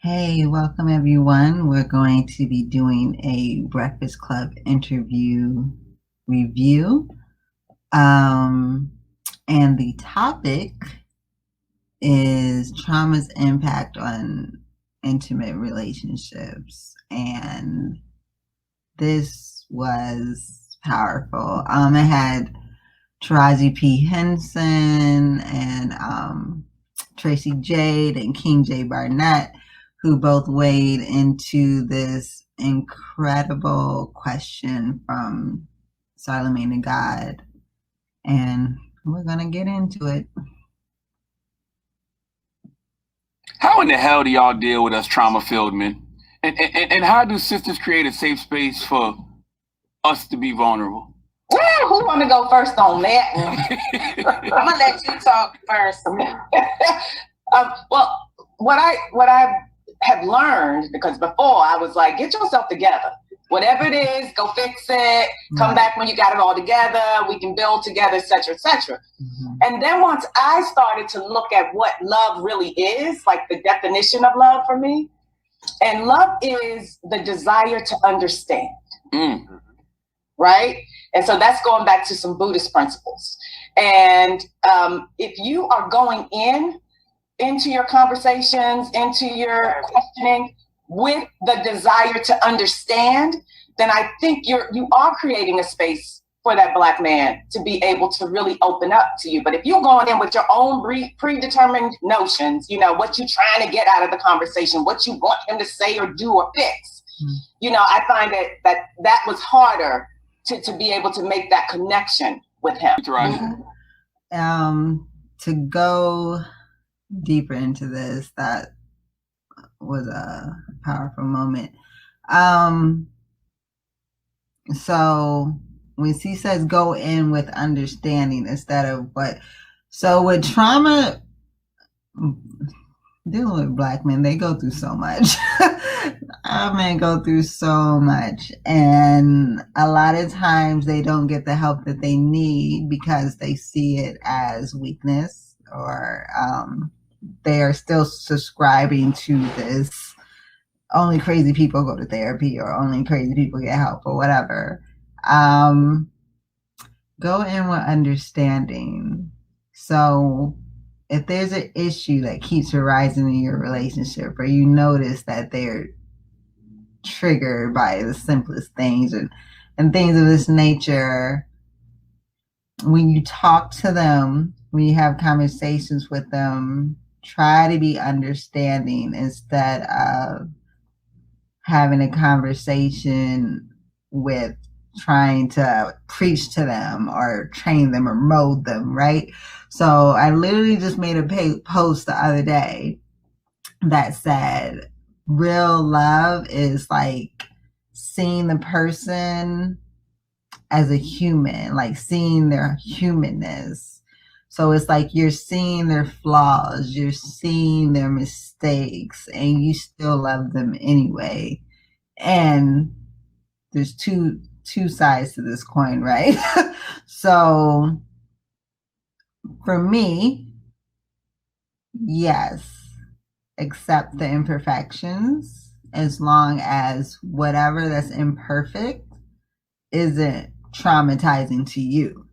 Hey, welcome everyone. We're going to be doing a Breakfast Club interview review. Um, and the topic is trauma's impact on intimate relationships. And this was powerful. I had Taraji P Henson and Tracy Jade and King J Barnett, who both weighed into this incredible question from Charlemagne the God. And we're going to get into it. How in the hell do y'all deal with us trauma-filled men? And how do sisters create a safe space for us to be vulnerable? Well, who want to go first on that? I'm gonna let you talk first. Well, what I have learned, because before I was like, get yourself together. Whatever it is, go fix it. Come back when you got it all together. We can build together, etc., etc. And then once I started to look at what love really is, like the definition of love for me, and love is the desire to understand. Right? And so that's going back to some Buddhist principles. And if you are going into your conversations, into your questioning with the desire to understand, then I think you are creating a space for that Black man to be able to really open up to you. But if you're going in with your own predetermined notions, what you're trying to get out of the conversation, what you want him to say or do or fix, I find that was harder to be able to make that connection with him. To go deeper into this, that was a powerful moment. So when C says go in with understanding instead of so with trauma, dealing with Black men, they go through so much. Our men go through so much, and a lot of times they don't get the help that they need because they see it as weakness, or they are still subscribing to this only crazy people go to therapy, or only crazy people get help, or whatever. Go in with understanding. So if there's an issue that keeps arising in your relationship, or you notice that they're triggered by the simplest things and things of this nature, when you talk to them, when you have conversations with them, try to be understanding instead of having a conversation with trying to preach to them or train them or mold them, right? So I literally just made a post the other day that said, real love is like seeing the person as a human, like seeing their humanness. So it's like you're seeing their flaws, you're seeing their mistakes, and you still love them anyway. And there's two sides to this coin, right? So for me, yes, accept the imperfections as long as whatever that's imperfect isn't traumatizing to you,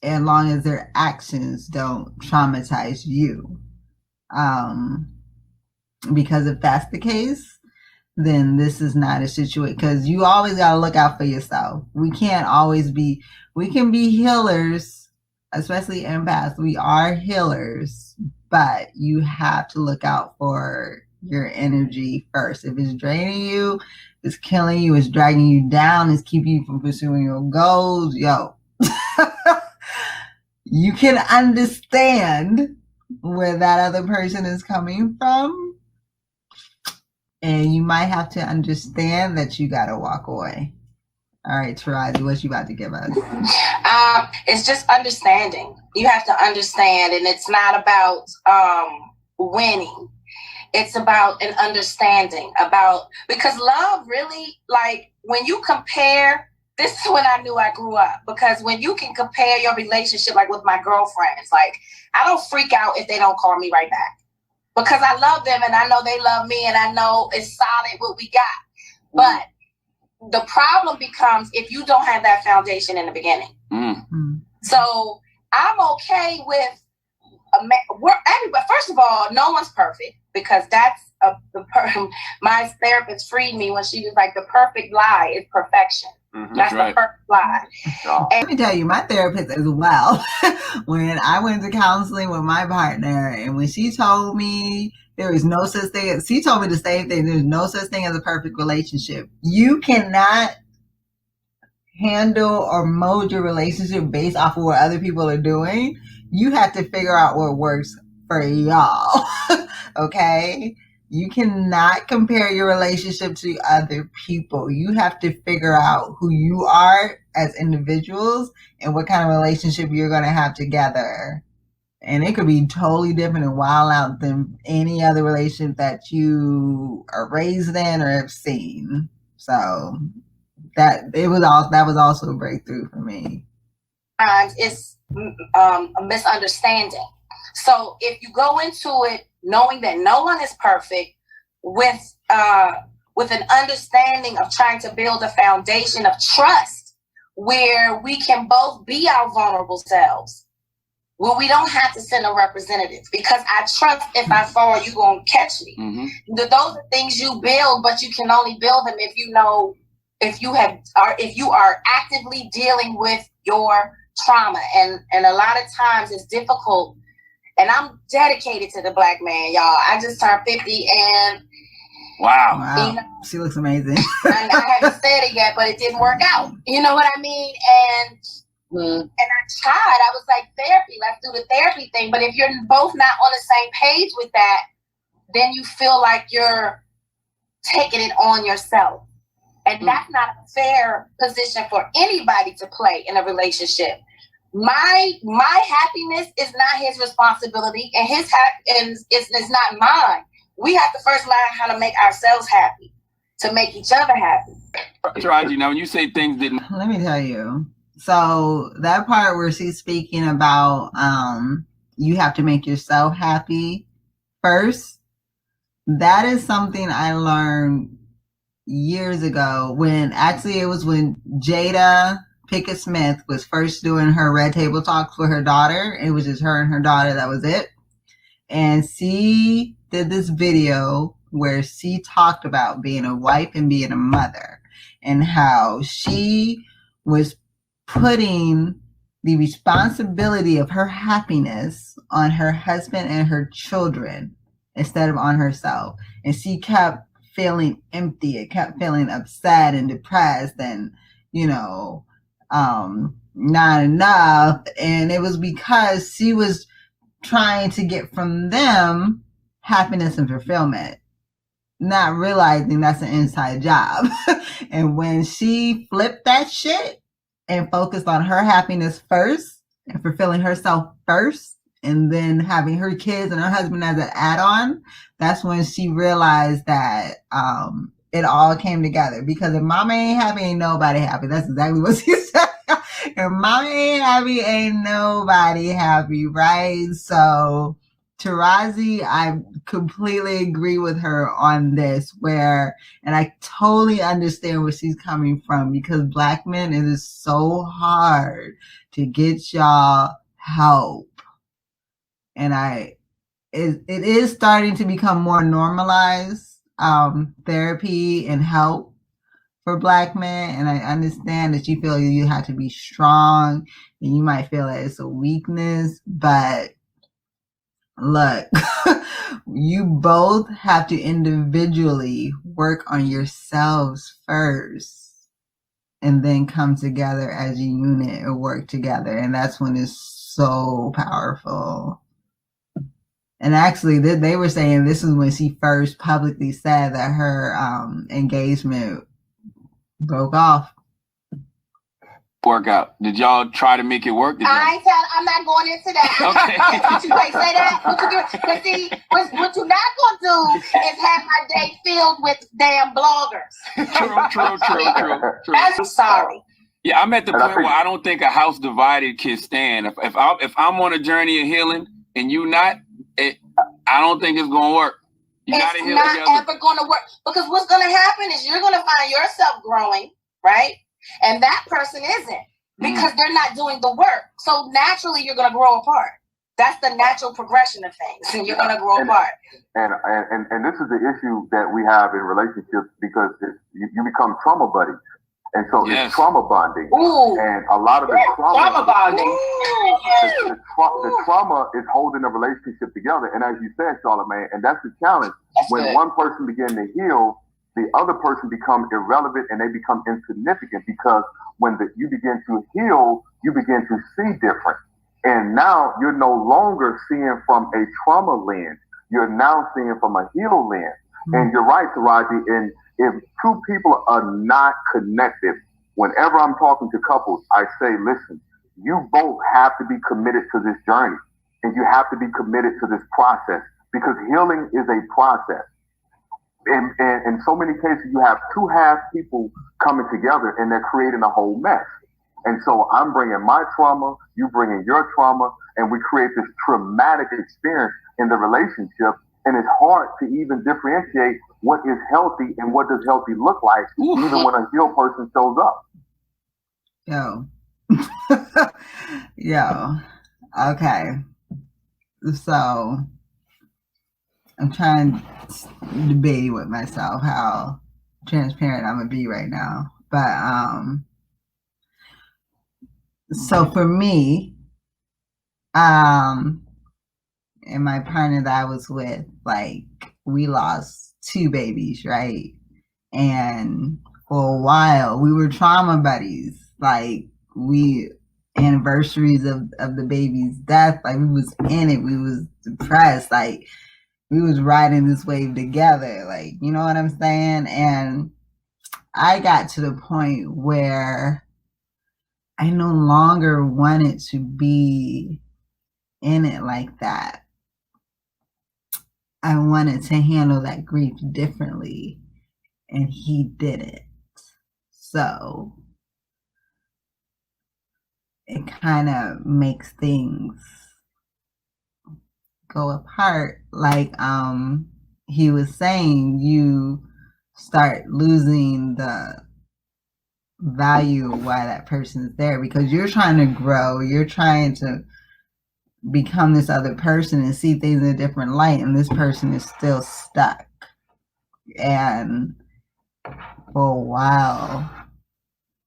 as long as their actions don't traumatize you. Because if that's the case, then this is not a situation, because you always got to look out for yourself. We can be healers, especially empaths. We are healers, but you have to look out for your energy first. If it's draining you, it's killing you, it's dragging you down, it's keeping you from pursuing your goals, you can understand where that other person is coming from, and you might have to understand that you got to walk away. All right, Taraji, what you about to give us? It's just understanding. You have to understand, and it's not about winning. It's about an understanding because love really, like when you compare, this is when I knew I grew up, because when you can compare your relationship, like with my girlfriends, like I don't freak out if they don't call me right back. because I love them and I know they love me and I know it's solid what we got. But the problem becomes if you don't have that foundation in the beginning. So I'm okay with everybody. First of all, no one's perfect, because that's my therapist freed me when she was like, the perfect lie is perfection. That's right. The perfect lie. Let me tell you, my therapist as well, when I went to counseling with my partner, and when she told me there is no such thing, she told me the same thing, there's no such thing as a perfect relationship. You cannot handle or mold your relationship based off of what other people are doing. You have to figure out what works for y'all. Okay? You cannot compare your relationship to other people. You have to figure out who you are as individuals and what kind of relationship you're going to have together. And it could be totally different and wild out than any other relationship that you are raised in or have seen. So that was also a breakthrough for me. It's a misunderstanding. So if you go into it knowing that no one is perfect, with an understanding of trying to build a foundation of trust where we can both be our vulnerable selves, where we don't have to send a representative, because I trust if I fall, you're going to catch me. Those are things you build, but you can only build them if you know, if you are actively dealing with your trauma. And a lot of times it's difficult. And I'm dedicated to the Black man, y'all. I just turned 50 and wow. You know, she looks amazing. I haven't said it yet, but it didn't work out. You know what I mean? And I tried. I was like, therapy, let's do the therapy thing. But if you're both not on the same page with that, then you feel like you're taking it on yourself. And that's not a fair position for anybody to play in a relationship. My happiness is not his responsibility, and his it's not mine. We have to first learn how to make ourselves happy, to make each other happy. Taraji, now when you say things didn't... Let me tell you. So that part where she's speaking about you have to make yourself happy first, that is something I learned years ago when Jada Pickett Smith was first doing her Red Table Talks with her daughter. It was just her and her daughter. That was it. And she did this video where she talked about being a wife and being a mother and how she was putting the responsibility of her happiness on her husband and her children instead of on herself. And she kept feeling empty. It kept feeling upset and depressed and, not enough. And it was because she was trying to get from them happiness and fulfillment, not realizing that's an inside job. And when she flipped that shit and focused on her happiness first and fulfilling herself first, and then having her kids and her husband as an add-on, that's when she realized that it all came together. Because if mama ain't happy, ain't nobody happy. That's exactly what she said. If mama ain't happy, ain't nobody happy, right? So Taraji, I completely agree with her on this, and I totally understand where she's coming from, because Black men, it is so hard to get y'all help. And it is starting to become more normalized, therapy and help for Black men. And I understand that you feel you have to be strong and you might feel that it's a weakness, but look, you both have to individually work on yourselves first and then come together as a unit or work together. And that's when it's so powerful. And actually, they were saying this is when she first publicly said that her engagement broke off. Workout. Did y'all try to make it work? I'm not going into that. Okay. You say that. What you do? Because see, what you're not going to do is have my day filled with damn bloggers. True. I'm sorry. Yeah, I'm at the point where I don't think a house divided can stand. If I'm on a journey of healing and you not, I don't think it's gonna work. You it's gotta heal not together. ever going to work, because what's going to happen is you're going to find yourself growing, right? And that person isn't, because they're not doing the work. So naturally, you're going to grow apart. That's the natural progression of things, and you're going to grow apart. And this is the issue that we have in relationships, because you become trauma buddies. And so it's trauma bonding. Ooh. And a lot of the trauma bonding. The trauma is holding the relationship together. And as you said, Charlamagne, and that's the challenge. When one person begins to heal, the other person becomes irrelevant and they become insignificant, because when you begin to heal, you begin to see different. And now you're no longer seeing from a trauma lens. You're now seeing from a heal lens. Mm-hmm. And you're right, Taraji, and if two people are not connected, whenever I'm talking to couples, I say, listen, you both have to be committed to this journey, and you have to be committed to this process, because healing is a process. And in so many cases, you have two half people coming together and they're creating a whole mess. And so I'm bringing my trauma, you bringing your trauma, and we create this traumatic experience in the relationship. And it's hard to even differentiate what is healthy and what does healthy look like, even when a healed person shows up. Yo, okay. So I'm trying to debate with myself how transparent I'm gonna be right now. But so for me, and my partner that I was with, like, we lost 2 babies, right? And for a while we were trauma buddies. Like, we anniversaries of the baby's death, like, we was in it, we was depressed, like, we was riding this wave together, like, you know what I'm saying? And I got to the point where I no longer wanted to be in it like that. I wanted to handle that grief differently, and he didn't. So it kind of makes things go apart. Like he was saying, you start losing the value of why that person is there, because you're trying to grow, you're trying to become this other person and see things in a different light, and this person is still stuck. And for a while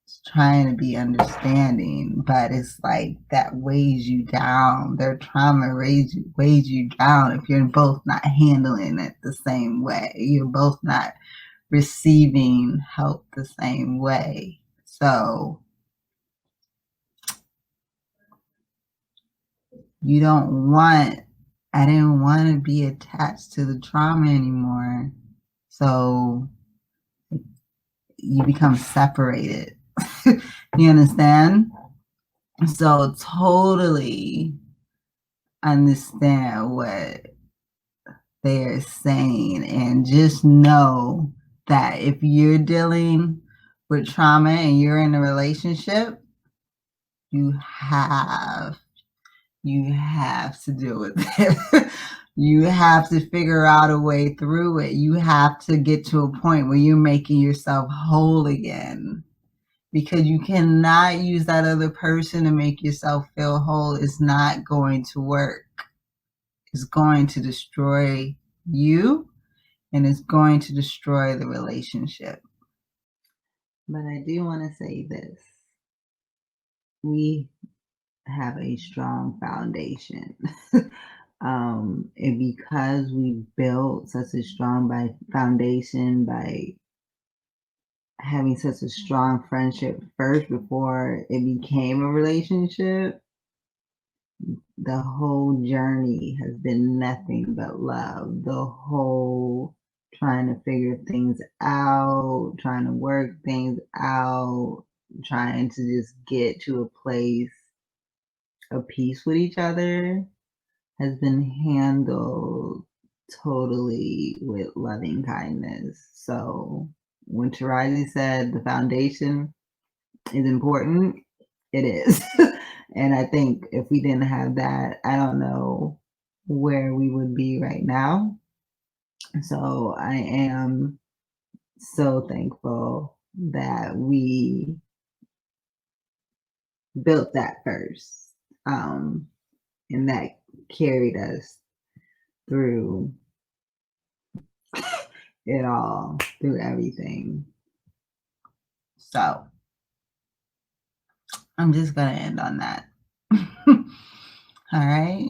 it's trying to be understanding, but it's like that weighs you down. Their trauma weighs you down if you're both not handling it the same way, you're both not receiving help the same way. So I didn't want to be attached to the trauma anymore. So you become separated. You understand? So totally understand what they're saying, and just know that if you're dealing with trauma and you're in a relationship, you have to deal with it. You have to figure out a way through it. You have to get to a point where you're making yourself whole again, because you cannot use that other person to make yourself feel whole. It's not going to work. It's going to destroy you, and it's going to destroy the relationship. But I do want to say this. We have a strong foundation. And because we built such a strong foundation by having such a strong friendship first before it became a relationship, the whole journey has been nothing but love. The whole trying to figure things out, trying to work things out, trying to just get to a place of peace with each other has been handled totally with loving kindness. So when Taraji said the foundation is important, it is. And I think if we didn't have that, I don't know where we would be right now. So I am so thankful that we built that first, and that carried us through it all, through everything. So I'm just gonna end on that. All right.